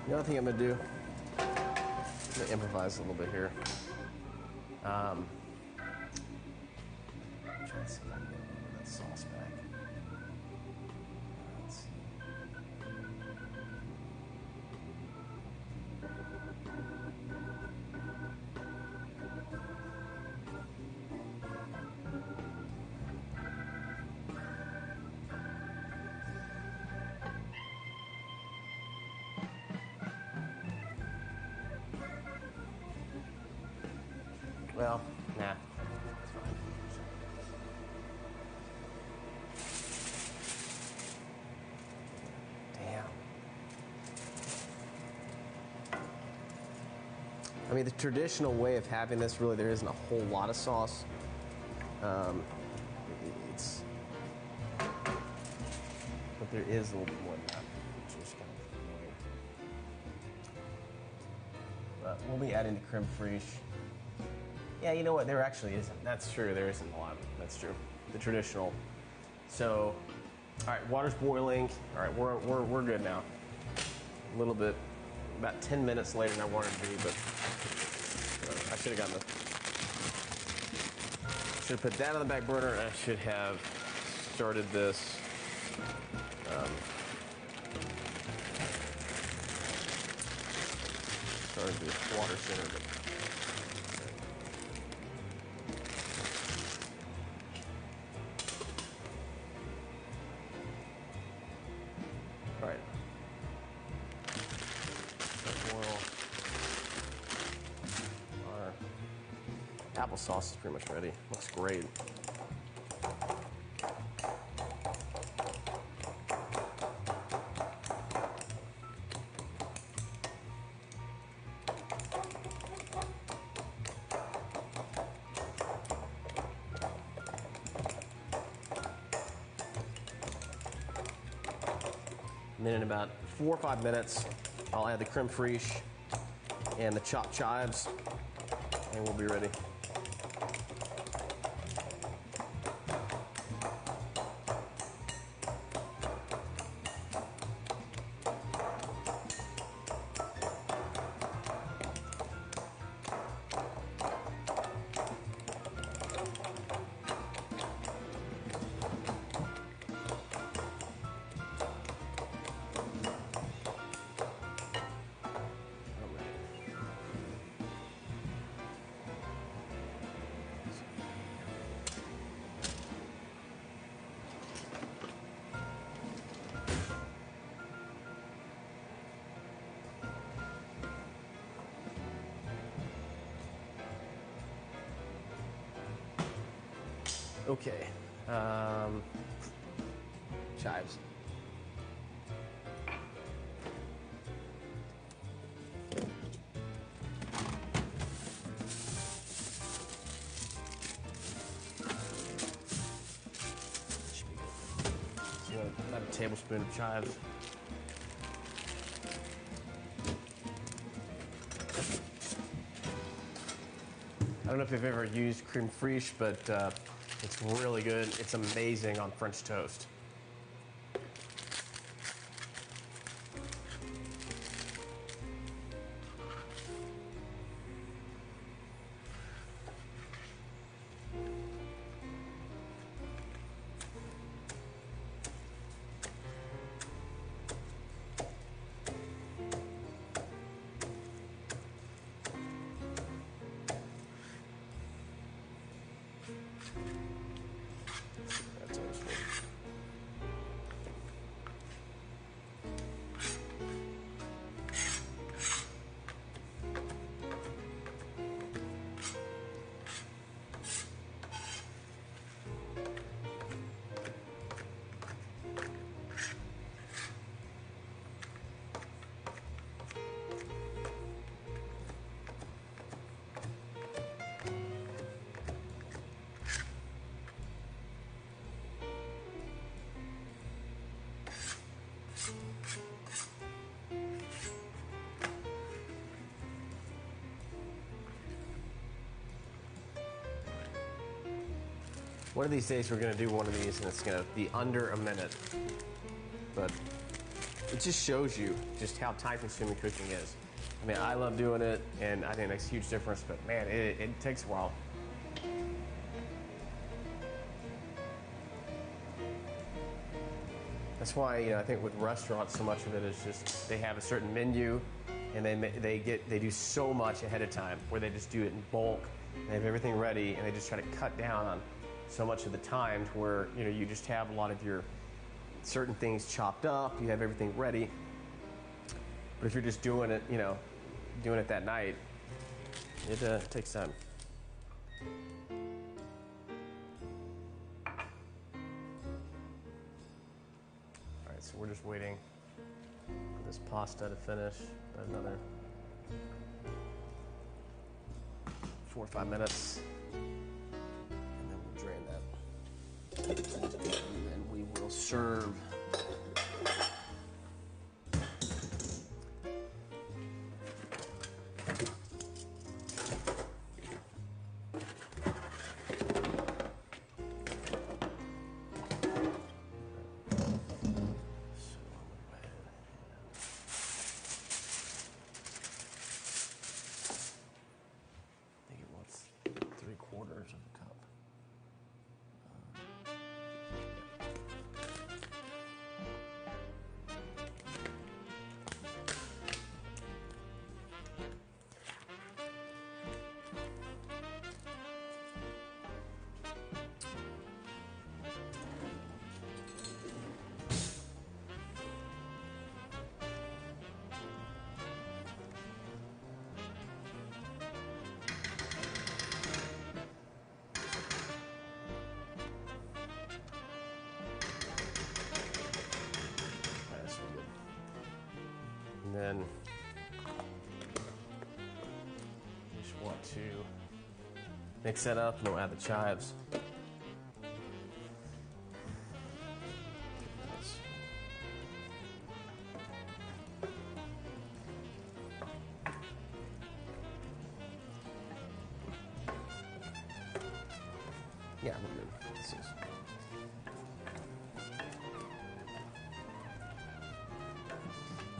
The other thing I'm gonna do, I'm gonna improvise a little bit here. Trying to see if I can get that sauce back. Let's see. Well, nah. It's fine. Damn. I mean, the traditional way of having this, really, there isn't a whole lot of sauce. It's, but there is a little bit more than that, which is kind of annoying. But we'll be adding the creme fraiche. Yeah, you know what? There actually isn't. That's true. There isn't a lot. That's true. The traditional. So, all right, water's boiling. All right, we're good now. A little bit, about 10 minutes later than I wanted to be, but I should have gotten the. Should have put that on the back burner, and I should have started this. Started this water sooner, but. All right. Oil. Our applesauce is pretty much ready. Looks great. And then in about 4 or 5 minutes, I'll add the creme fraiche and the chopped chives, and we'll be ready. Okay, chives. So about a tablespoon of chives. I don't know if you've ever used creme fraiche, but it's really good. It's amazing on French toast. One of these days we're going to do one of these and it's going to be under a minute. But it just shows you just how time-consuming cooking is. I mean, I love doing it, and I think it makes a huge difference, but man, it takes a while. That's why, you know, I think with restaurants, so much of it is just they have a certain menu, and they do so much ahead of time, where they just do it in bulk. They have everything ready, and they just try to cut down on so much of the time to where, you know, you just have a lot of your certain things chopped up. You have everything ready. But if you're just doing it, you know, doing it that night, it takes time. So we're just waiting for this pasta to finish. About another 4 or 5 minutes, and then we'll drain that, and then we will serve. And then you just want to mix that up, and we'll add the chives. Yeah, we're good. This is.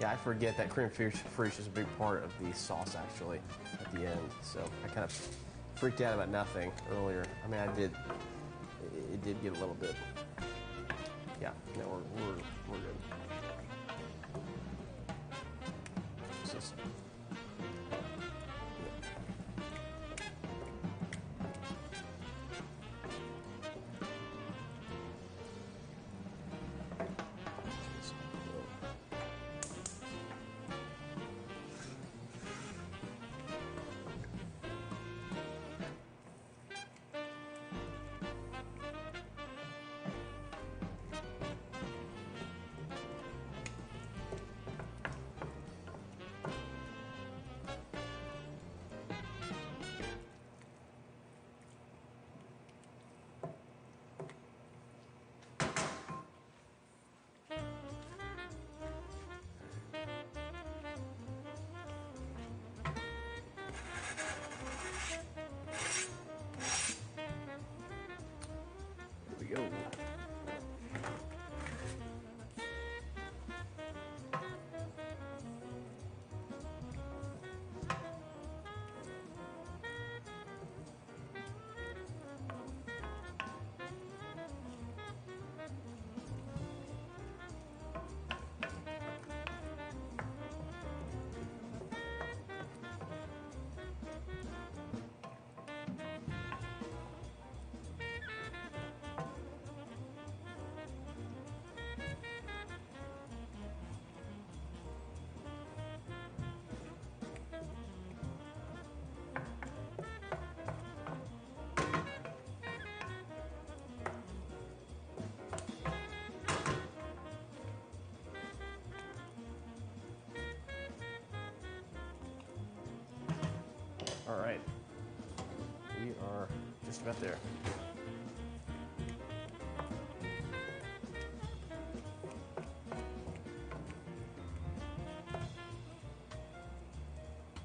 Yeah, I forget that cream fraiche is a big part of the sauce, actually, at the end. So I kind of freaked out about nothing earlier. I mean, it did get a little bit. Yeah, no, we're good. Just, go. All right, we are just about there.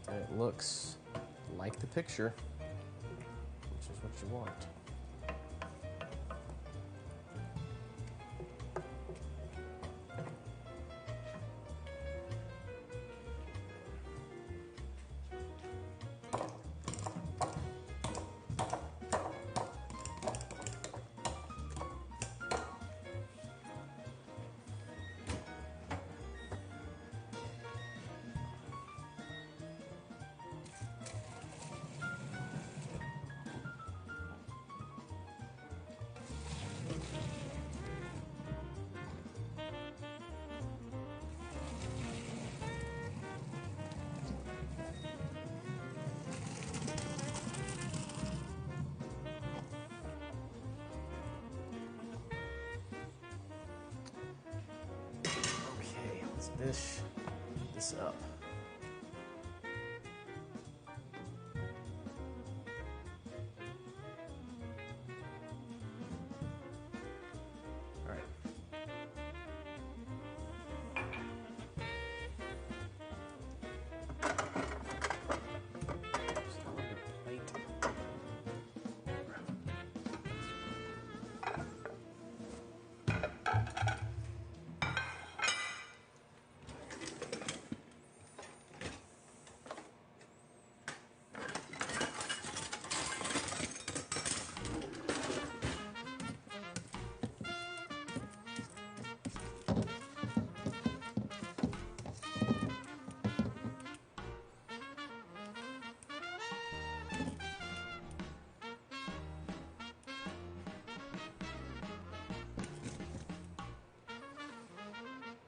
And it looks like the picture, which is what you want. dish this up. All right.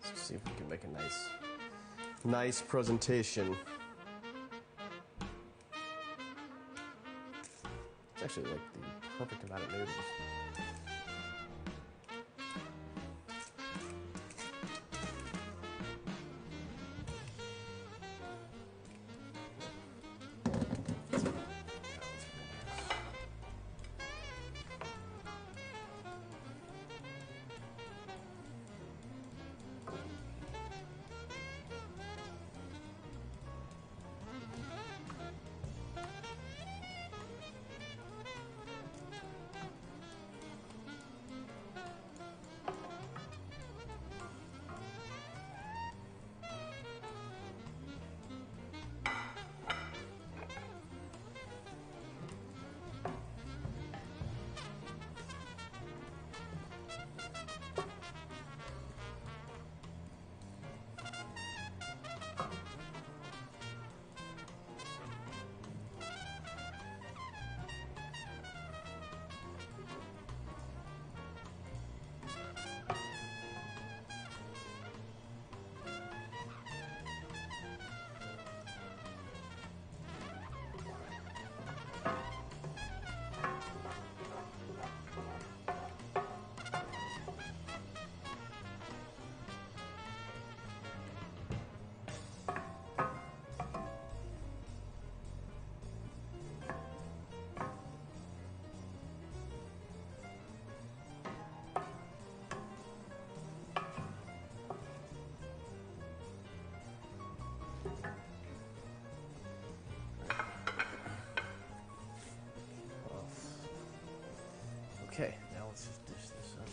Let's see if we can make a nice presentation. It's actually like the perfect amount of noodles. Okay, now let's just dish this up.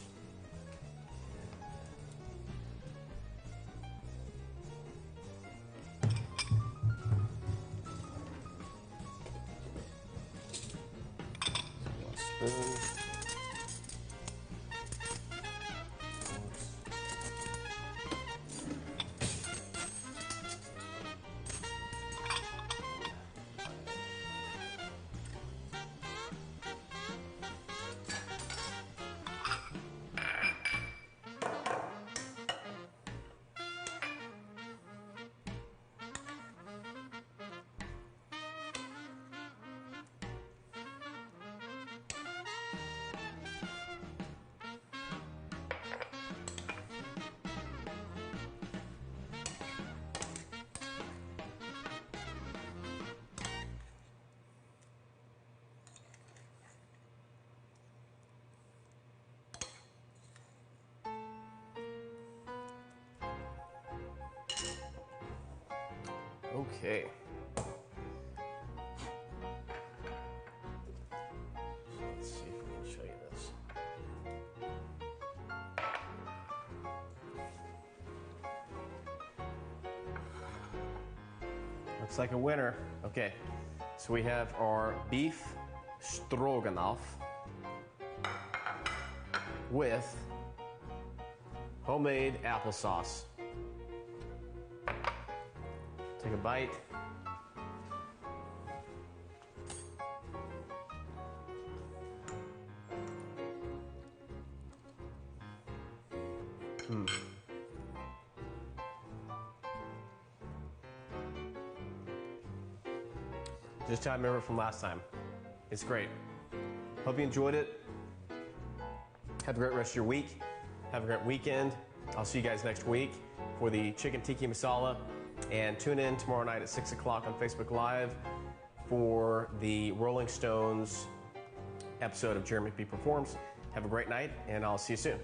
Spoon. Okay. Let's see if we can show you this. Looks like a winner. Okay, so we have our beef stroganoff with homemade applesauce. Take a bite. Just how I remember it from last time. It's great. Hope you enjoyed it. Have a great rest of your week. Have a great weekend. I'll see you guys next week. for the chicken tikka masala. And tune in tomorrow night at 6 o'clock on Facebook Live for the Rolling Stones episode of Jerry McBee Performs. Have a great night, and I'll see you soon.